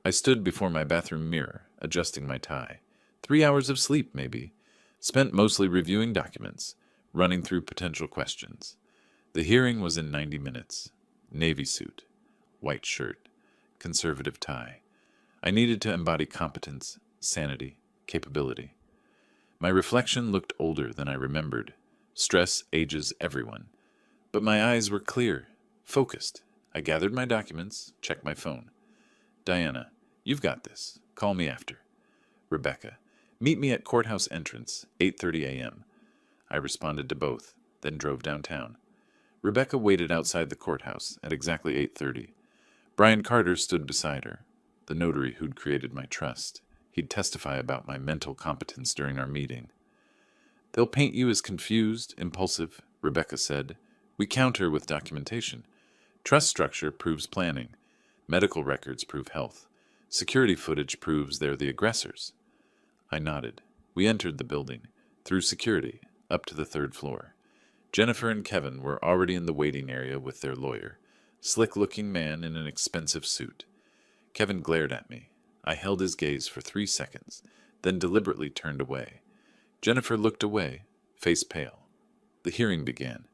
I stood before my bathroom mirror, adjusting my tie. 3 hours of sleep, maybe. Spent mostly reviewing documents, running through potential questions. The hearing was in 90 minutes. Navy suit, white shirt, conservative tie. I needed to embody competence, sanity, capability. My reflection looked older than I remembered. Stress ages everyone. But my eyes were clear, focused. I gathered my documents, checked my phone. Diana, you've got this. Call me after. Rebecca, meet me at courthouse entrance, 8:30 a.m. I responded to both, then drove downtown. Rebecca waited outside the courthouse at exactly 8:30. Brian Carter stood beside her, the notary who'd created my trust. He'd testify about my mental competence during our meeting. They'll paint you as confused, impulsive, Rebecca said. We counter with documentation. Trust structure proves planning. Medical records prove health. Security footage proves they're the aggressors. I nodded. We entered the building, through security, up to the 3rd floor. Jennifer and Kevin were already in the waiting area with their lawyer, slick-looking man in an expensive suit. Kevin glared at me. I held his gaze for 3 seconds, then deliberately turned away. Jennifer looked away, face pale. The hearing began.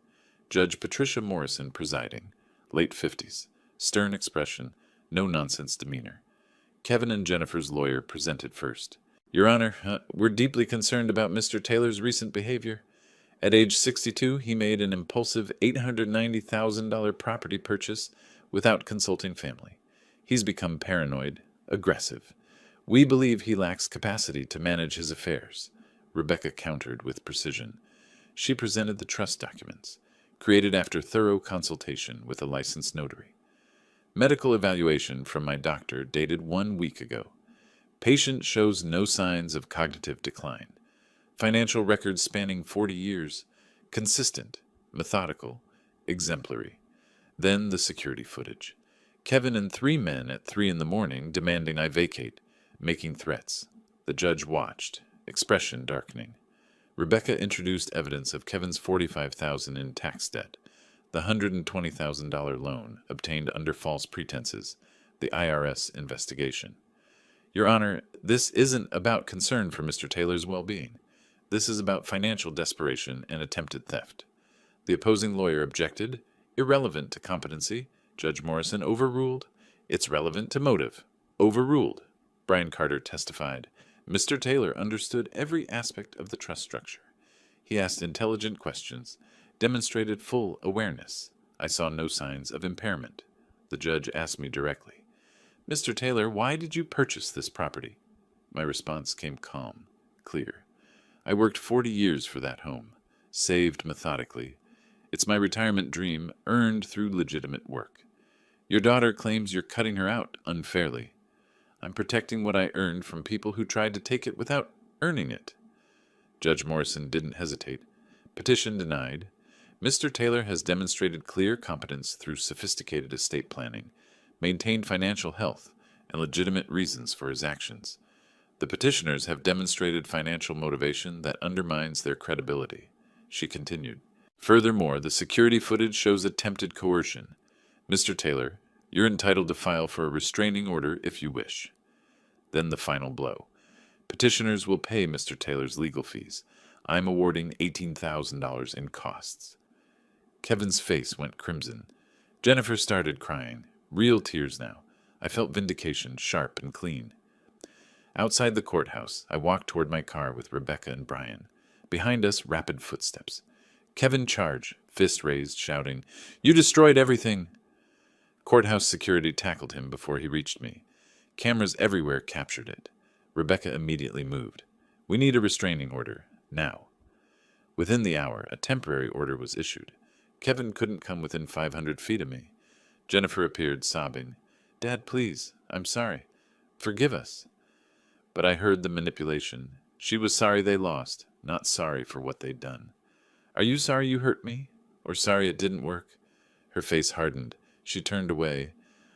Judge Patricia Morrison presiding, late 50s, stern expression, no-nonsense demeanor. Kevin and Jennifer's lawyer presented first. Your Honor, we're deeply concerned about Mr. Taylor's recent behavior. At age 62, he made an impulsive $890,000 property purchase without consulting family. He's become paranoid, aggressive. We believe he lacks capacity to manage his affairs. Rebecca countered with precision. She presented the trust documents, created after thorough consultation with a licensed notary. Medical evaluation from my doctor dated 1 week ago. Patient shows no signs of cognitive decline. Financial records spanning 40 years. Consistent, methodical, exemplary. Then the security footage. Kevin and 3 men at 3 in the morning demanding I vacate, making threats. The judge watched, expression darkening. Rebecca introduced evidence of Kevin's $45,000 in tax debt, the $120,000 loan obtained under false pretenses, the IRS investigation. Your Honor, this isn't about concern for Mr. Taylor's well-being. This is about financial desperation and attempted theft. The opposing lawyer objected. Irrelevant to competency. Judge Morrison overruled. It's relevant to motive. Overruled. Brian Carter testified. Mr. Taylor understood every aspect of the trust structure. He asked intelligent questions, demonstrated full awareness. I saw no signs of impairment. The judge asked me directly, Mr. Taylor, why did you purchase this property? My response came calm, clear. I worked 40 years for that home, saved methodically. It's my retirement dream, earned through legitimate work. Your daughter claims you're cutting her out unfairly. I'm protecting what I earned from people who tried to take it without earning it. Judge Morrison didn't hesitate. Petition denied. Mr. Taylor has demonstrated clear competence through sophisticated estate planning, maintained financial health, and legitimate reasons for his actions. The petitioners have demonstrated financial motivation that undermines their credibility. She continued. Furthermore, the security footage shows attempted coercion. Mr. Taylor, you're entitled to file for a restraining order if you wish. Then the final blow. Petitioners will pay Mr. Taylor's legal fees. I'm awarding $18,000 in costs. Kevin's face went crimson. Jennifer started crying. Real tears now. I felt vindication, sharp and clean. Outside the courthouse, I walked toward my car with Rebecca and Brian. Behind us, rapid footsteps. Kevin charged, fist raised, shouting, You destroyed everything! Courthouse security tackled him before he reached me. Cameras everywhere captured it. Rebecca immediately moved. We need a restraining order, now. Within the hour, a temporary order was issued. Kevin couldn't come within 500 feet of me. Jennifer appeared, sobbing. Dad, please, I'm sorry. Forgive us. But I heard the manipulation. She was sorry they lost, not sorry for what they'd done. Are you sorry you hurt me? Or sorry it didn't work? Her face hardened. She turned away.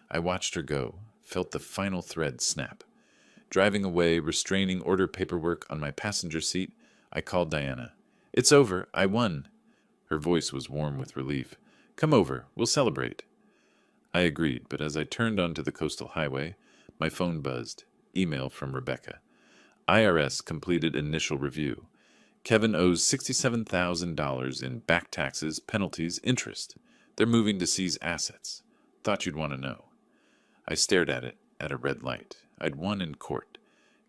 I watched her go, felt the final thread snap. Driving away, restraining order paperwork on my passenger seat, I called Diana. It's over. I won. Her voice was warm with relief. Come over. We'll celebrate. I agreed, but as I turned onto the coastal highway, my phone buzzed. Email from Rebecca. IRS completed initial review. Kevin owes $67,000 in back taxes, penalties, interest. They're moving to seize assets. Thought you'd want to know. I stared at it at a red light. I'd won in court.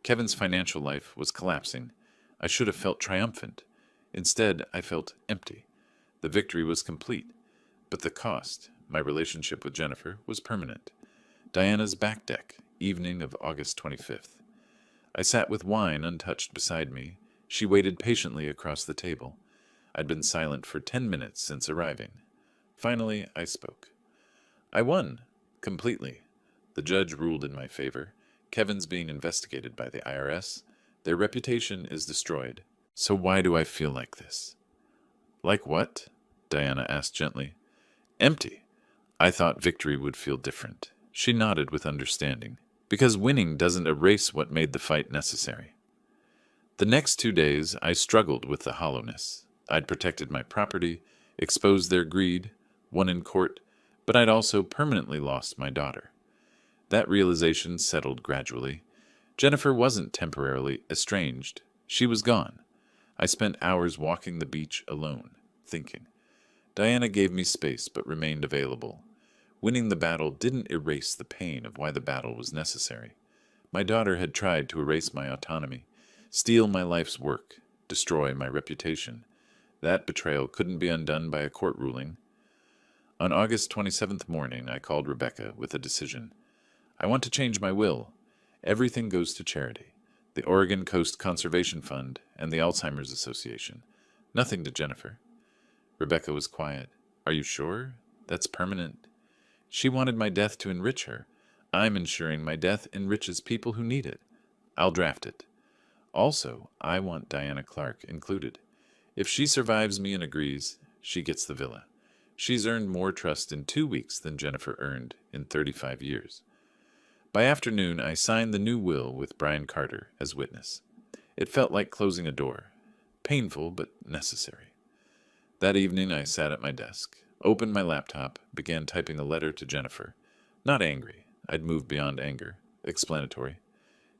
Kevin's financial life was collapsing. I should have felt triumphant. Instead, I felt empty. The victory was complete. But the cost, my relationship with Jennifer, was permanent. Diana's back deck, evening of August 25th. I sat with wine untouched beside me. She waited patiently across the table. I'd been silent for 10 minutes since arriving. Finally, I spoke. I won. Completely. The judge ruled in my favor. Kevin's being investigated by the IRS. Their reputation is destroyed. So why do I feel like this? Like what? Diana asked gently. Empty. I thought victory would feel different. She nodded with understanding. Because winning doesn't erase what made the fight necessary. The next 2 days, I struggled with the hollowness. I'd protected my property, exposed their greed, won in court, but I'd also permanently lost my daughter. That realization settled gradually. Jennifer wasn't temporarily estranged. She was gone. I spent hours walking the beach alone, thinking. Diana gave me space but remained available. Winning the battle didn't erase the pain of why the battle was necessary. My daughter had tried to erase my autonomy, steal my life's work, destroy my reputation. That betrayal couldn't be undone by a court ruling. On August 27th morning, I called Rebecca with a decision. I want to change my will. Everything goes to charity. The Oregon Coast Conservation Fund and the Alzheimer's Association. Nothing to Jennifer. Rebecca was quiet. Are you sure? That's permanent. She wanted my death to enrich her. I'm ensuring my death enriches people who need it. I'll draft it. Also, I want Diana Clark included. If she survives me and agrees, she gets the villa. She's earned more trust in 2 weeks than Jennifer earned in 35 years. By afternoon, I signed the new will with Brian Carter as witness. It felt like closing a door. Painful, but necessary. That evening, I sat at my desk, opened my laptop, began typing a letter to Jennifer. Not angry. I'd moved beyond anger. Explanatory.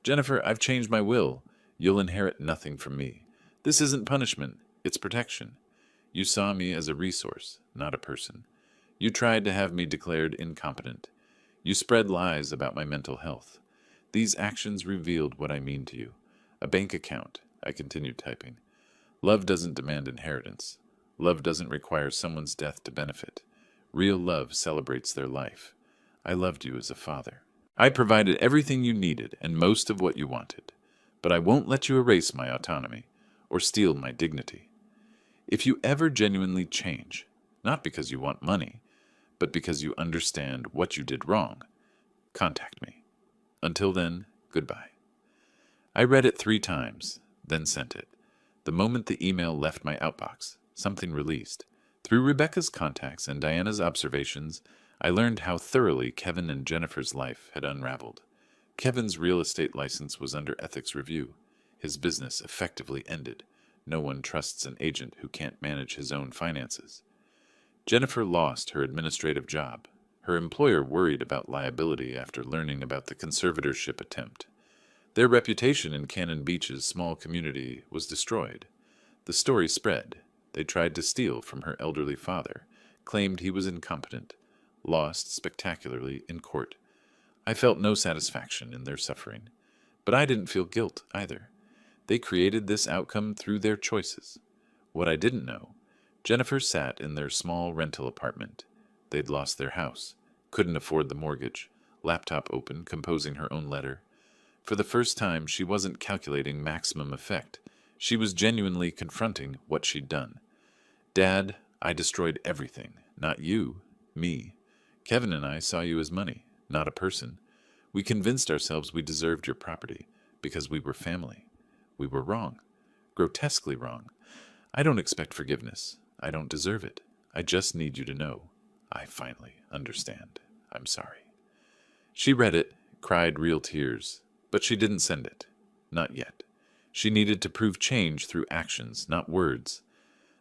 Jennifer, I've changed my will. You'll inherit nothing from me. This isn't punishment. It's protection. You saw me as a resource, not a person. You tried to have me declared incompetent. You spread lies about my mental health. These actions revealed what I mean to you. A bank account, I continued typing. Love doesn't demand inheritance. Love doesn't require someone's death to benefit. Real love celebrates their life. I loved you as a father. I provided everything you needed and most of what you wanted. But I won't let you erase my autonomy or steal my dignity. If you ever genuinely change, not because you want money, but because you understand what you did wrong, contact me. Until then, goodbye. I read it 3 times, then sent it. The moment the email left my outbox, something released. Through Rebecca's contacts and Diana's observations, I learned how thoroughly Kevin and Jennifer's life had unraveled. Kevin's real estate license was under ethics review. His business effectively ended. No one trusts an agent who can't manage his own finances. Jennifer lost her administrative job. Her employer worried about liability after learning about the conservatorship attempt. Their reputation in Cannon Beach's small community was destroyed. The story spread. They tried to steal from her elderly father, claimed he was incompetent, lost spectacularly in court. I felt no satisfaction in their suffering, but I didn't feel guilt either. They created this outcome through their choices. What I didn't know, Jennifer sat in their small rental apartment. They'd lost their house, couldn't afford the mortgage, laptop open, composing her own letter. For the first time, she wasn't calculating maximum effect. She was genuinely confronting what she'd done. Dad, I destroyed everything. Not you, me. Kevin and I saw you as money, not a person. We convinced ourselves we deserved your property because we were family. We were wrong, grotesquely wrong. I don't expect forgiveness. I don't deserve it. I just need you to know. I finally understand. I'm sorry. She read it, cried real tears, but she didn't send it. Not yet. She needed to prove change through actions, not words.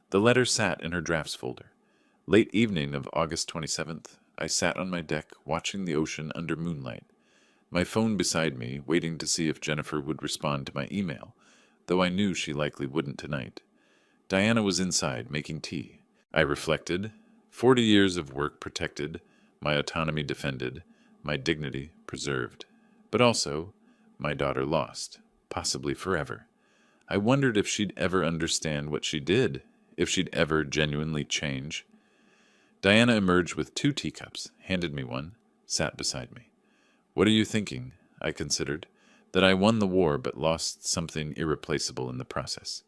The letter sat in her drafts folder. Late evening of August 27th, I sat on my deck watching the ocean under moonlight. My phone beside me, waiting to see if Jennifer would respond to my email, though I knew she likely wouldn't tonight. Diana was inside, making tea. I reflected. 40 years of work protected, my autonomy defended, my dignity preserved. But also, my daughter lost, possibly forever. I wondered if she'd ever understand what she did, if she'd ever genuinely change. Diana emerged with 2 teacups, handed me one, sat beside me. What are you thinking? I considered. That I won the war but lost something irreplaceable in the process.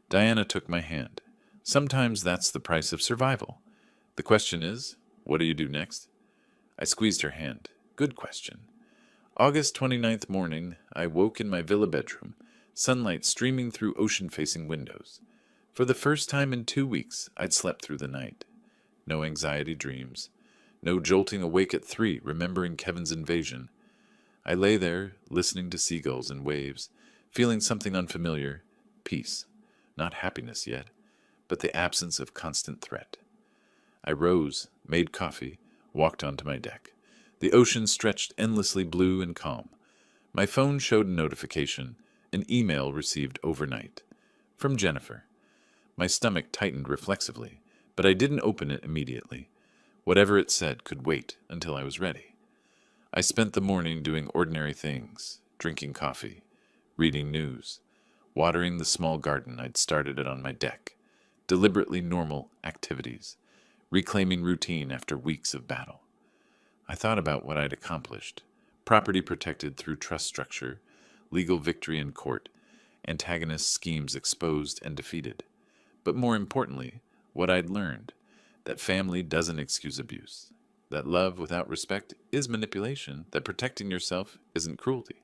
Diana took my hand. Sometimes that's the price of survival. The question is, what do you do next? I squeezed her hand. Good question. August 29th morning, I woke in my villa bedroom, sunlight streaming through ocean-facing windows. For the first time in 2 weeks, I'd slept through the night. No anxiety dreams. No jolting awake at 3, remembering Kevin's invasion. I lay there, listening to seagulls and waves, feeling something unfamiliar. Peace. Not happiness yet, but the absence of constant threat. I rose, made coffee, walked onto my deck. The ocean stretched endlessly blue and calm. My phone showed a notification, an email received overnight. From Jennifer. My stomach tightened reflexively, but I didn't open it immediately. Whatever it said could wait until I was ready. I spent the morning doing ordinary things, drinking coffee, reading news, watering the small garden I'd started it on my deck, deliberately normal activities, reclaiming routine after weeks of battle. I thought about what I'd accomplished, property protected through trust structure, legal victory in court, antagonist schemes exposed and defeated. But more importantly, what I'd learned, that family doesn't excuse abuse. that love without respect is manipulation, that protecting yourself isn't cruelty.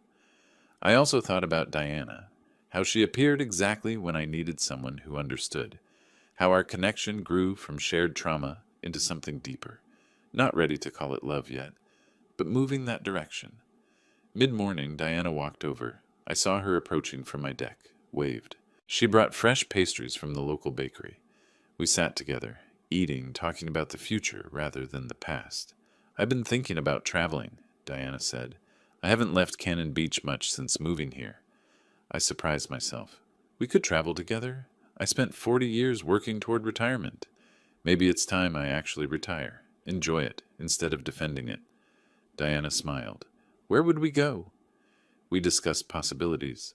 I also thought about Diana, how she appeared exactly when I needed someone who understood, how our connection grew from shared trauma into something deeper. Not ready to call it love yet, but moving that direction. Mid-morning, Diana walked over. I saw her approaching from my deck, waved. She brought fresh pastries from the local bakery. We sat together, eating, talking about the future rather than the past. I've been thinking about traveling, Diana said. I haven't left Cannon Beach much since moving here. I surprised myself. We could travel together. I spent 40 years working toward retirement. Maybe it's time I actually retire. Enjoy it, instead of defending it. Diana smiled. Where would we go? We discussed possibilities.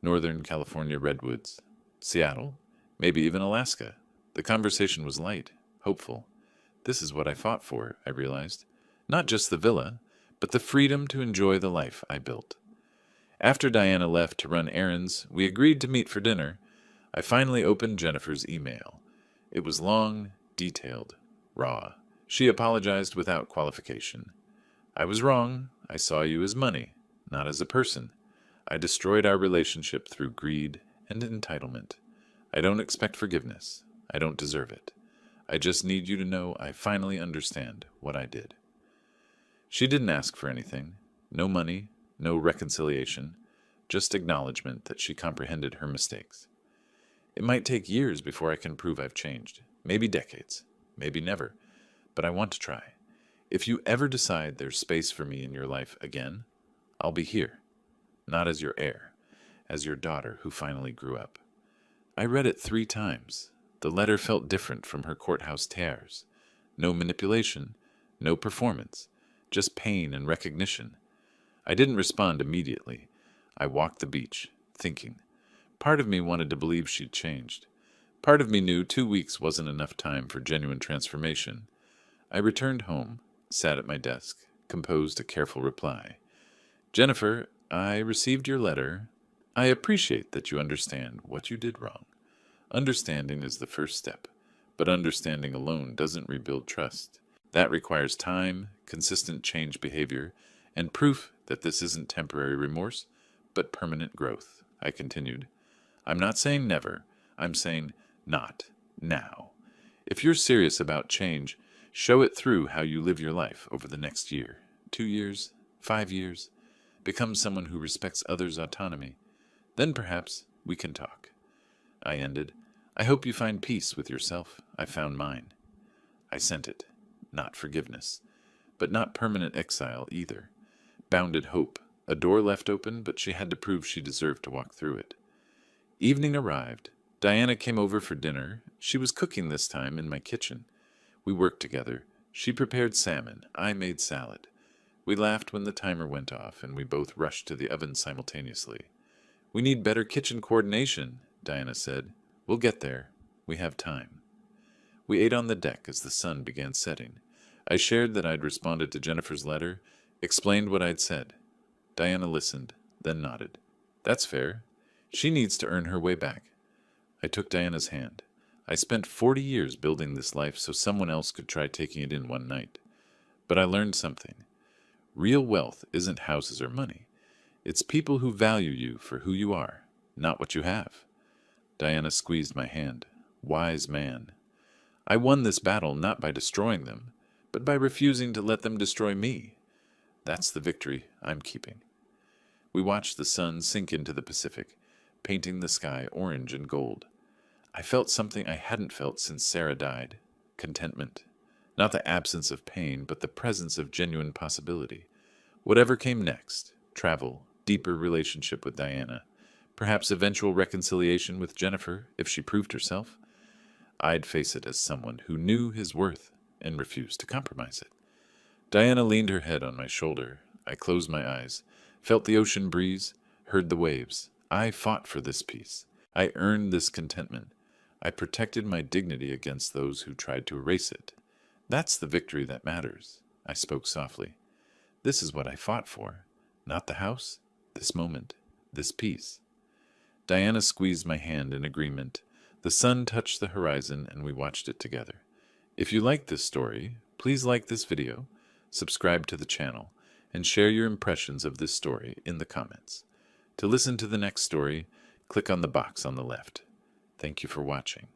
Northern California redwoods. Seattle. Maybe even Alaska. The conversation was light, hopeful. This is what I fought for, I realized. Not just the villa, but the freedom to enjoy the life I built. After Diana left to run errands, we agreed to meet for dinner. I finally opened Jennifer's email. It was long, detailed, raw. She apologized without qualification. I was wrong. I saw you as money, not as a person. I destroyed our relationship through greed and entitlement. I don't expect forgiveness. I don't deserve it. I just need you to know I finally understand what I did. She didn't ask for anything. No money, no reconciliation, just acknowledgement that she comprehended her mistakes. It might take years before I can prove I've changed. Maybe decades. Maybe never. But I want to try. If you ever decide there's space for me in your life again, I'll be here. Not as your heir, as your daughter who finally grew up. I read it 3 times. The letter felt different from her courthouse tears. No manipulation, no performance, just pain and recognition. I didn't respond immediately. I walked the beach, thinking. Part of me wanted to believe she'd changed. Part of me knew 2 weeks wasn't enough time for genuine transformation. I returned home, sat at my desk, composed a careful reply. Jennifer, I received your letter. I appreciate that you understand what you did wrong. Understanding is the first step, but understanding alone doesn't rebuild trust. That requires time, consistent change behavior, and proof that this isn't temporary remorse, but permanent growth, I continued. I'm not saying never. I'm saying not now. If you're serious about change, show it through how you live your life over the next year, 2 years, 5 years. Become someone who respects others' autonomy. Then perhaps we can talk. I ended. I hope you find peace with yourself. I found mine. I sent it. Not forgiveness. But not permanent exile either. Bounded hope. A door left open, but she had to prove she deserved to walk through it. Evening arrived. Diana came over for dinner. She was cooking this time in my kitchen. We worked together. She prepared salmon. I made salad. We laughed when the timer went off, and we both rushed to the oven simultaneously. We need better kitchen coordination, Diana said. We'll get there. We have time. We ate on the deck as the sun began setting. I shared that I'd responded to Jennifer's letter, explained what I'd said. Diana listened, then nodded. That's fair. She needs to earn her way back. I took Diana's hand. I spent 40 years building this life so someone else could try taking it in one night. But I learned something. Real wealth isn't houses or money. It's people who value you for who you are, not what you have. Diana squeezed my hand. Wise man. I won this battle not by destroying them, but by refusing to let them destroy me. That's the victory I'm keeping. We watched the sun sink into the Pacific, painting the sky orange and gold. I felt something I hadn't felt since Sarah died. Contentment. Not the absence of pain, but the presence of genuine possibility. Whatever came next, travel, deeper relationship with Diana, perhaps eventual reconciliation with Jennifer if she proved herself, I'd face it as someone who knew his worth and refused to compromise it. Diana leaned her head on my shoulder. I closed my eyes, felt the ocean breeze, heard the waves. I fought for this peace. I earned this contentment. I protected my dignity against those who tried to erase it. That's the victory that matters. I spoke softly. This is what I fought for. Not the house, this moment, this peace. Diana squeezed my hand in agreement. The sun touched the horizon and we watched it together. If you like this story, please like this video, subscribe to the channel, and share your impressions of this story in the comments. To listen to the next story, click on the box on the left. Thank you for watching.